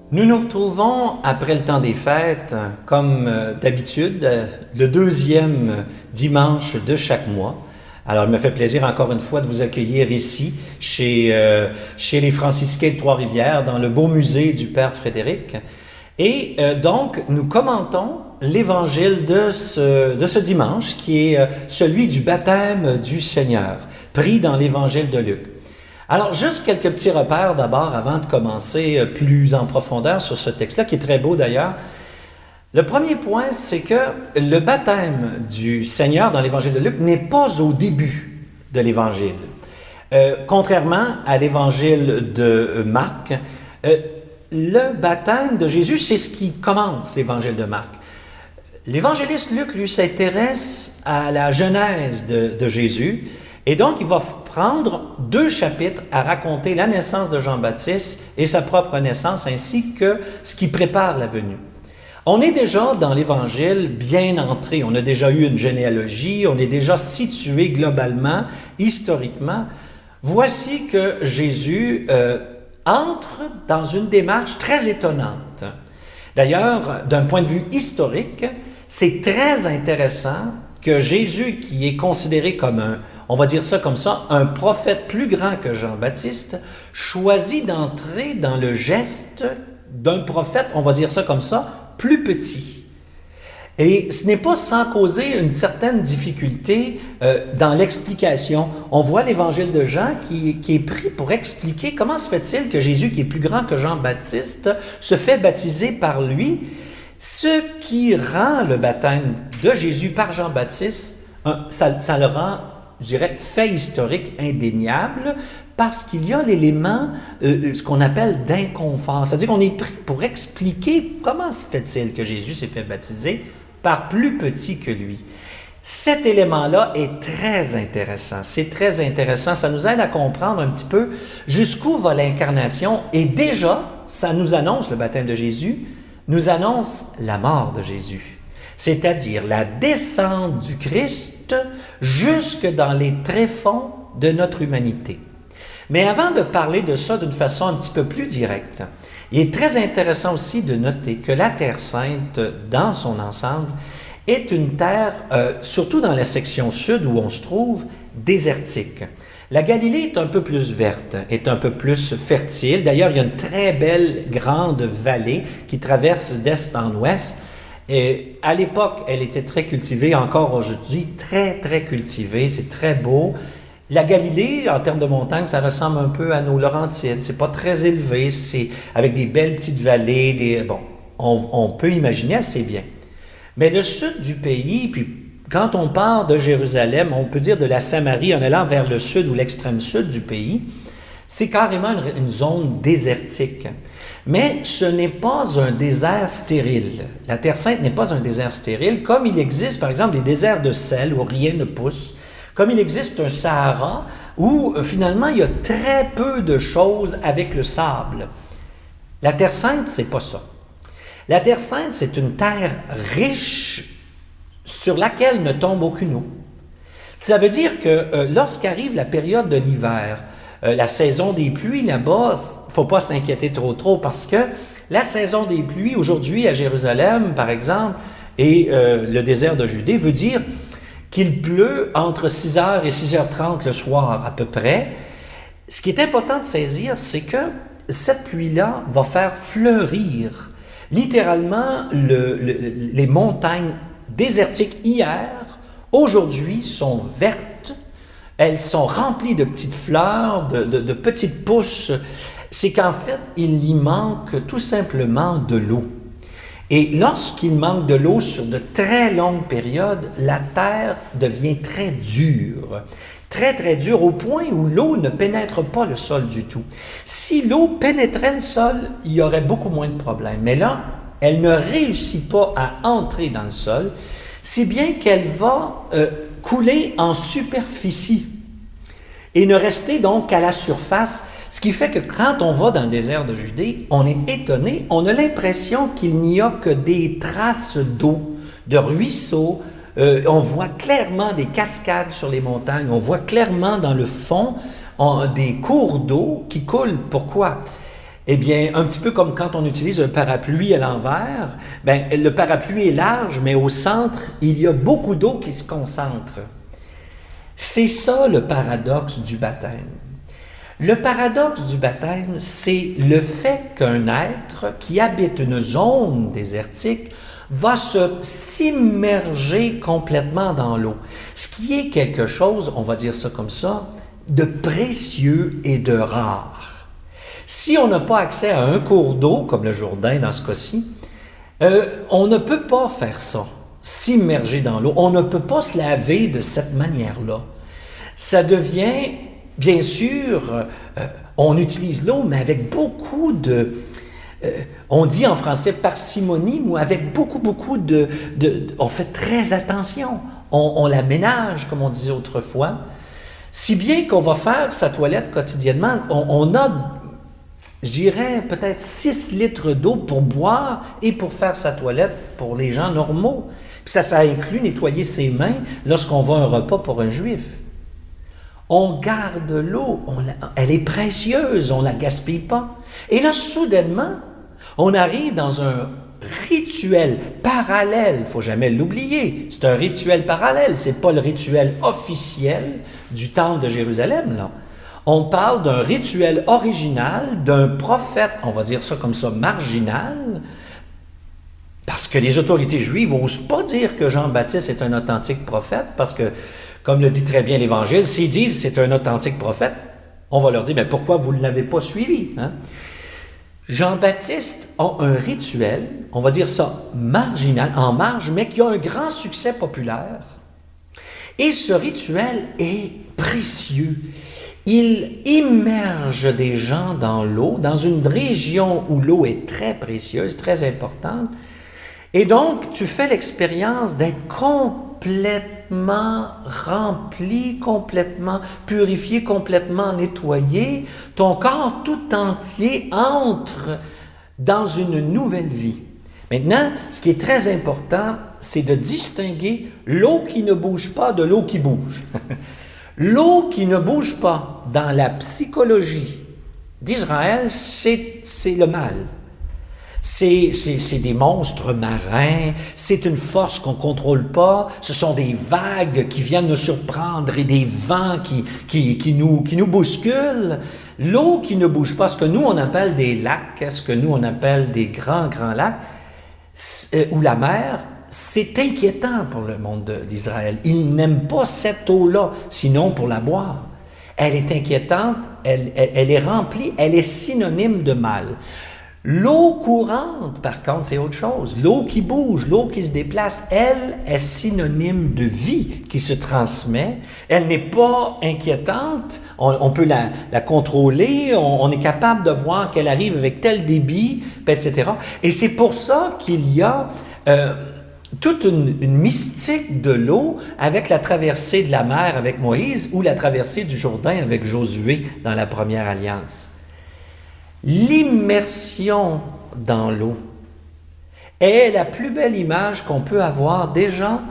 Nous nous retrouvons après le temps des fêtes, comme d'habitude, le deuxième dimanche de chaque mois. Alors, il me fait plaisir encore une fois de vous accueillir ici, chez les Franciscains de Trois-Rivières, dans le beau musée du Père Frédéric. Et donc, nous commentons l'évangile de ce dimanche, qui est celui du baptême du Seigneur, pris dans l'évangile de Luc. Alors, juste quelques petits repères d'abord avant de commencer plus en profondeur sur ce texte-là, qui est très beau d'ailleurs. Le premier point, c'est que le baptême du Seigneur dans l'évangile de Luc n'est pas au début de l'évangile. Contrairement à l'évangile de Marc, le baptême de Jésus, c'est ce qui commence l'évangile de Marc. L'évangéliste Luc, lui, s'intéresse à la genèse de Jésus. Et donc, il va prendre 2 chapitres à raconter la naissance de Jean-Baptiste et sa propre naissance, ainsi que ce qui prépare la venue. On est déjà dans l'Évangile bien entré. On a déjà eu une généalogie, on est déjà situé globalement, historiquement. Voici que Jésus entre dans une démarche très étonnante. D'ailleurs, d'un point de vue historique, c'est très intéressant que Jésus, qui est considéré comme on va dire ça comme ça, un prophète plus grand que Jean-Baptiste, choisit d'entrer dans le geste d'un prophète, on va dire ça comme ça, plus petit. Et ce n'est pas sans causer une certaine difficulté dans l'explication. On voit l'évangile de Jean qui est pris pour expliquer comment se fait-il que Jésus, qui est plus grand que Jean-Baptiste, se fait baptiser par lui, ce qui rend le baptême de Jésus par Jean-Baptiste, ça le rend, je dirais, fait historique indéniable, parce qu'il y a l'élément, ce qu'on appelle d'inconfort. C'est-à-dire qu'on est pris pour expliquer comment se fait-il que Jésus s'est fait baptiser par plus petit que lui. Cet élément-là est très intéressant. C'est très intéressant. Ça nous aide à comprendre un petit peu jusqu'où va l'incarnation. Et déjà, ça nous annonce, le baptême de Jésus, nous annonce la mort de Jésus. C'est-à-dire la descente du Christ jusque dans les tréfonds de notre humanité. Mais avant de parler de ça d'une façon un petit peu plus directe, il est très intéressant aussi de noter que la Terre Sainte, dans son ensemble, est une terre, surtout dans la section sud où on se trouve, désertique. La Galilée est un peu plus verte, est un peu plus fertile. D'ailleurs, il y a une très belle grande vallée qui traverse d'est en ouest. Et à l'époque, elle était très cultivée, encore aujourd'hui, très, très cultivée. C'est très beau. La Galilée, en termes de montagne, ça ressemble un peu à nos Laurentides. C'est pas très élevé, c'est avec des belles petites vallées. Bon, on peut imaginer assez bien. Mais le sud du pays, puis quand on part de Jérusalem, on peut dire de la Samarie, en allant vers le sud ou l'extrême sud du pays, c'est carrément une zone désertique. Mais ce n'est pas un désert stérile. La Terre Sainte n'est pas un désert stérile, comme il existe, par exemple, des déserts de sel où rien ne pousse, comme il existe un Sahara où, finalement, il y a très peu de choses avec le sable. La Terre Sainte, c'est pas ça. La Terre Sainte, c'est une terre riche sur laquelle ne tombe aucune eau. Ça veut dire que lorsqu'arrive la période de l'hiver, la saison des pluies là-bas, il ne faut pas s'inquiéter trop parce que la saison des pluies aujourd'hui à Jérusalem, par exemple, et le désert de Judée veut dire qu'il pleut entre 6h et 6h30 le soir à peu près. Ce qui est important de saisir, c'est que cette pluie-là va faire fleurir littéralement les montagnes désertiques hier, aujourd'hui sont vertes, elles sont remplies de petites fleurs, de petites pousses. C'est qu'en fait, il y manque tout simplement de l'eau. Et lorsqu'il manque de l'eau sur de très longues périodes, la terre devient très dure. Très, très dure, au point où l'eau ne pénètre pas le sol du tout. Si l'eau pénétrait le sol, il y aurait beaucoup moins de problèmes. Mais là, elle ne réussit pas à entrer dans le sol, si bien qu'elle va couler en superficie et ne rester donc qu'à la surface. Ce qui fait que quand on va dans le désert de Judée, on est étonné, on a l'impression qu'il n'y a que des traces d'eau, de ruisseaux. On voit clairement des cascades sur les montagnes, on voit clairement dans le fond des cours d'eau qui coulent. Pourquoi? Eh bien, un petit peu comme quand on utilise un parapluie à l'envers, ben, le parapluie est large, mais au centre, il y a beaucoup d'eau qui se concentre. C'est ça le paradoxe du baptême. Le paradoxe du baptême, c'est le fait qu'un être qui habite une zone désertique va s'immerger complètement dans l'eau. Ce qui est quelque chose, on va dire ça comme ça, de précieux et de rare. Si on n'a pas accès à un cours d'eau, comme le Jourdain dans ce cas-ci, on ne peut pas faire ça, s'immerger dans l'eau. On ne peut pas se laver de cette manière-là. Ça devient, bien sûr, on utilise l'eau, mais avec beaucoup de... on dit en français parcimonie, ou avec beaucoup on fait très attention. On la ménage, comme on disait autrefois. Si bien qu'on va faire sa toilette quotidiennement, on a, je dirais, peut-être 6 litres d'eau pour boire et pour faire sa toilette pour les gens normaux. Puis ça inclut nettoyer ses mains lorsqu'on va à un repas pour un juif. On garde l'eau, elle est précieuse, on ne la gaspille pas. Et là, soudainement, on arrive dans un rituel parallèle, il ne faut jamais l'oublier, c'est un rituel parallèle, ce n'est pas le rituel officiel du temple de Jérusalem, là. On parle d'un rituel original, d'un prophète, on va dire ça comme ça, marginal, parce que les autorités juives n'osent pas dire que Jean-Baptiste est un authentique prophète, parce que, comme le dit très bien l'Évangile, s'ils disent c'est un authentique prophète, on va leur dire, mais pourquoi vous ne l'avez pas suivi, hein? Jean-Baptiste a un rituel, on va dire ça, marginal, en marge, mais qui a un grand succès populaire. Et ce rituel est précieux. Il immerge des gens dans l'eau, dans une région où l'eau est très précieuse, très importante. Et donc, tu fais l'expérience d'être complètement rempli, complètement purifié, complètement nettoyé. Ton corps tout entier entre dans une nouvelle vie. Maintenant, ce qui est très important, c'est de distinguer l'eau qui ne bouge pas de l'eau qui bouge. L'eau qui ne bouge pas dans la psychologie d'Israël, c'est le mal. C'est des monstres marins, c'est une force qu'on ne contrôle pas, ce sont des vagues qui viennent nous surprendre et des vents qui nous bousculent. L'eau qui ne bouge pas, ce que nous on appelle des lacs, ce que nous on appelle des grands lacs, ou la mer, c'est inquiétant pour le monde d'Israël. Ils n'aiment pas cette eau-là, sinon pour la boire. Elle est inquiétante, elle est remplie, elle est synonyme de mal. L'eau courante, par contre, c'est autre chose. L'eau qui bouge, l'eau qui se déplace, elle est synonyme de vie qui se transmet. Elle n'est pas inquiétante. On peut la contrôler. On est capable de voir qu'elle arrive avec tel débit, etc. Et c'est pour ça qu'il y a toute une mystique de l'eau avec la traversée de la mer avec Moïse ou la traversée du Jourdain avec Josué dans la première alliance. L'immersion dans l'eau est la plus belle image qu'on peut avoir déjà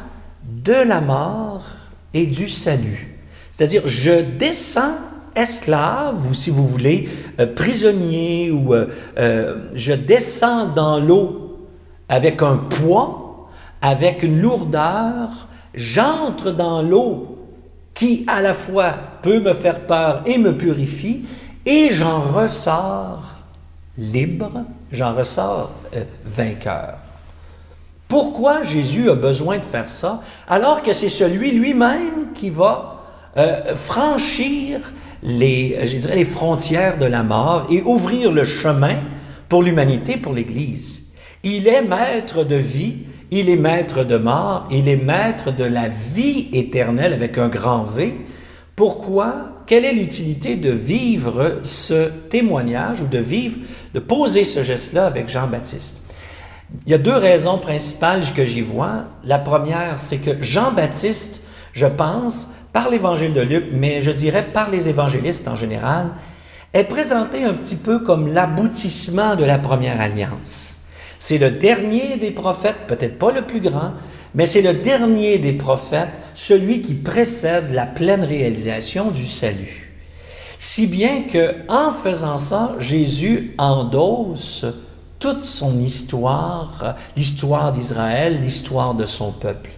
de la mort et du salut. C'est-à-dire, je descends esclave, ou si vous voulez, prisonnier, ou je descends dans l'eau avec un poids, avec une lourdeur, j'entre dans l'eau qui à la fois peut me faire peur et me purifie, et j'en ressors libre, j'en ressors vainqueur. Pourquoi Jésus a besoin de faire ça, alors que c'est celui lui-même qui va franchir les frontières de la mort et ouvrir le chemin pour l'humanité, pour l'Église. Il est maître de vie, il est maître de mort, il est maître de la vie éternelle avec un grand V. Pourquoi? Quelle est l'utilité de vivre ce témoignage ou de poser ce geste-là avec Jean-Baptiste? Il y a 2 raisons principales que j'y vois. La première, c'est que Jean-Baptiste, je pense, par l'Évangile de Luc, mais je dirais par les évangélistes en général, est présenté un petit peu comme l'aboutissement de la première alliance. C'est le dernier des prophètes, peut-être pas le plus grand, mais c'est le dernier des prophètes, celui qui précède la pleine réalisation du salut. Si bien que, en faisant ça, Jésus endosse toute son histoire, l'histoire d'Israël, l'histoire de son peuple.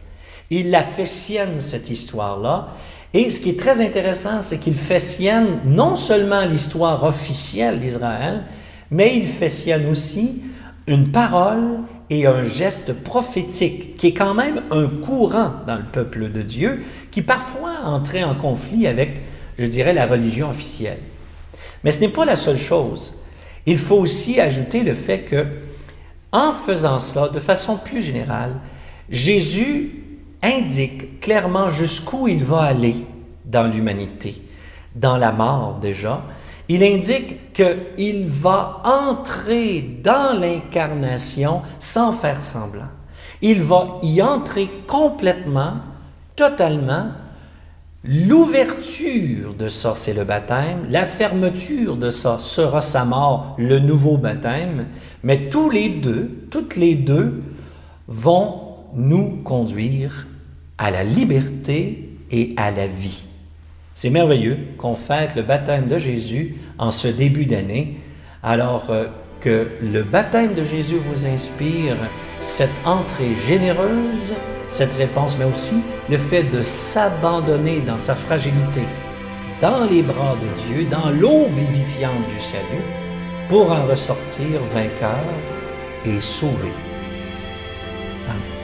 Il la fait sienne, cette histoire-là. Et ce qui est très intéressant, c'est qu'il fait sienne non seulement l'histoire officielle d'Israël, mais il fait sienne aussi une parole et un geste prophétique, qui est quand même un courant dans le peuple de Dieu, qui parfois entrait en conflit avec, je dirais, la religion officielle. Mais ce n'est pas la seule chose. Il faut aussi ajouter le fait que, en faisant ça, de façon plus générale, Jésus indique clairement jusqu'où il va aller dans l'humanité, dans la mort déjà. Il indique qu'il va entrer dans l'incarnation sans faire semblant. Il va y entrer complètement, totalement. L'ouverture de ça, c'est le baptême. La fermeture de ça sera sa mort, le nouveau baptême. Mais toutes les deux vont nous conduire à la liberté et à la vie. C'est merveilleux qu'on fête le baptême de Jésus en ce début d'année, alors que le baptême de Jésus vous inspire cette entrée généreuse, cette réponse, mais aussi le fait de s'abandonner dans sa fragilité, dans les bras de Dieu, dans l'eau vivifiante du salut, pour en ressortir vainqueur et sauvé. Amen.